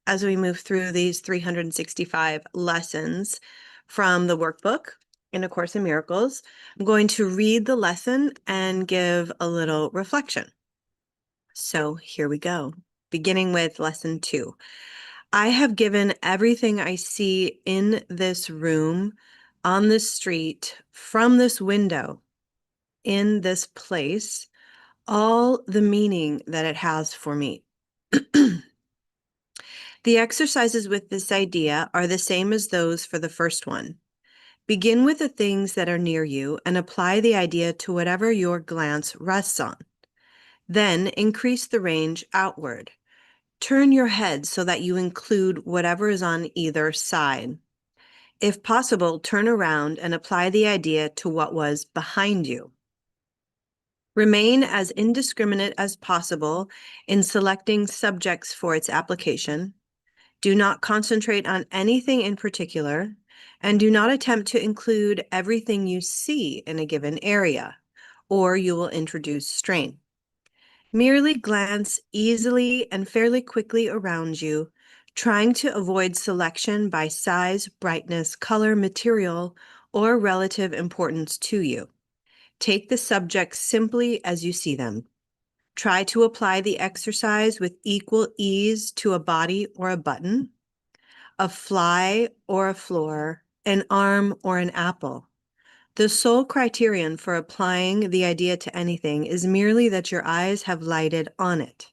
as we move through these 365 lessons from the workbook in A Course in Miracles. I'm going to read the lesson and give a little reflection. So here we go, beginning with lesson 2. I have given everything I see in this room, on this street, from this window, in this place, all the meaning that it has for me. The exercises with this idea are the same as those for the first one. Begin with the things that are near you and apply the idea to whatever your glance rests on. Then increase the range outward. Turn your head so that you include whatever is on either side. If possible, turn around and apply the idea to what was behind you. Remain as indiscriminate as possible in selecting subjects for its application. Do not concentrate on anything in particular, and do not attempt to include everything you see in a given area, or you will introduce strain. Merely glance easily and fairly quickly around you, trying to avoid selection by size, brightness, color, material, or relative importance to you. Take the subjects simply as you see them. Try to apply the exercise with equal ease to a body or a button, a fly or a floor, an arm or an apple. The sole criterion for applying the idea to anything is merely that your eyes have lighted on it.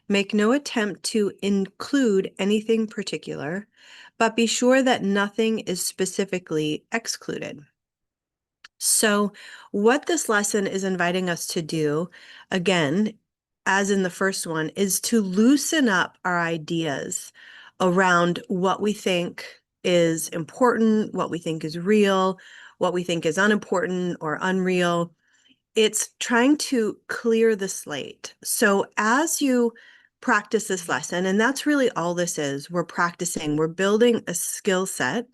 Make no attempt to include anything particular, but be sure that nothing is specifically excluded. So what this lesson is inviting us to do, again, as in the first one, is to loosen up our ideas around what we think is important, what we think is real, what we think is unimportant or unreal. It's trying to clear the slate. So as you practice this lesson, and that's really all this is, we're practicing, we're building a skill set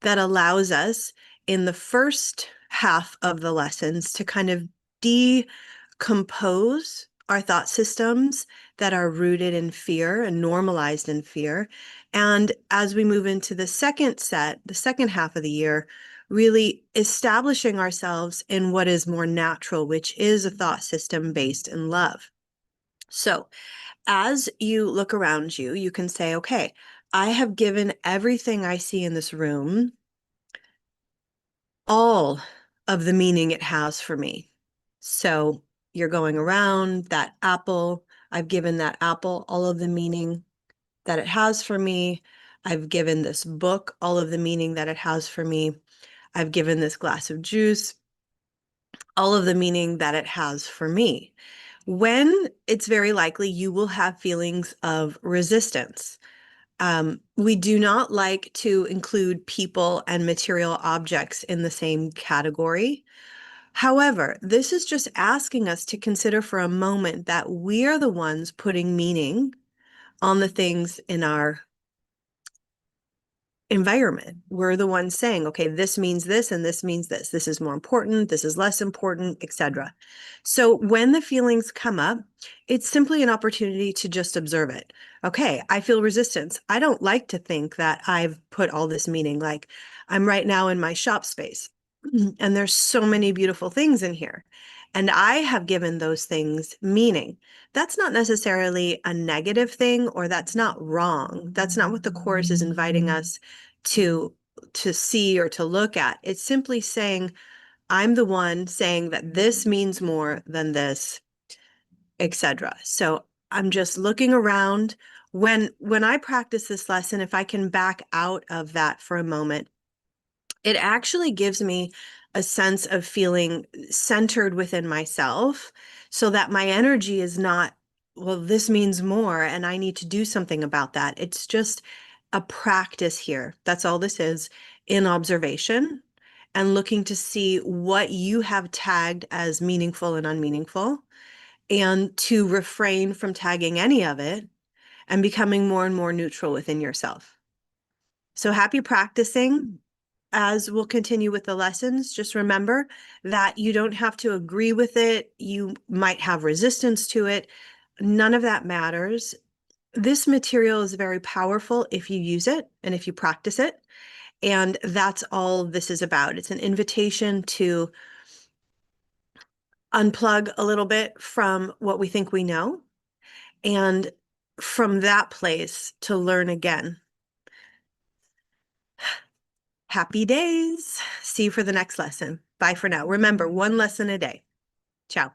that allows us in the first half of the lessons to kind of decompose our thought systems that are rooted in fear and normalized in fear. And as we move into the second set, the second half of the year, really establishing ourselves in what is more natural, which is a thought system based in love. So as you look around you, you can say, okay, I have given everything I see in this room all of the meaning it has for me. So you're going around that apple. I've given that apple all of the meaning that it has for me. I've given this book all of the meaning that it has for me. I've given this glass of juice all of the meaning that it has for me. When it's very likely you will have feelings of resistance. We do not like to include people and material objects in the same category. However, this is just asking us to consider for a moment that we are the ones putting meaning on the things in our environment. We're the ones saying, okay, this means this and this means this. This is more important, this is less important, etc. So when the feelings come up, it's simply an opportunity to just observe it. Okay, I feel resistance. I don't like to think that I've put all this meaning, like I'm right now in my shop space and there's so many beautiful things in here. And I have given those things meaning. That's not necessarily a negative thing, or that's not wrong. That's not what the Course is inviting us to see or to look at. It's simply saying, I'm the one saying that this means more than this, etc. So I'm just looking around. When I practice this lesson, if I can back out of that for a moment, it actually gives me a sense of feeling centered within myself so that my energy is not, well, this means more and I need to do something about that. It's just a practice here. That's all this is, in observation and looking to see what you have tagged as meaningful and unmeaningful, and to refrain from tagging any of it and becoming more and more neutral within yourself. So happy practicing. As we'll continue with the lessons, just remember that you don't have to agree with it. You might have resistance to it. None of that matters. This material is very powerful if you use it and if you practice it. And that's all this is about. It's an invitation to unplug a little bit from what we think we know, and from that place to learn again. Happy days. See you for the next lesson. Bye for now. Remember, one lesson a day. Ciao.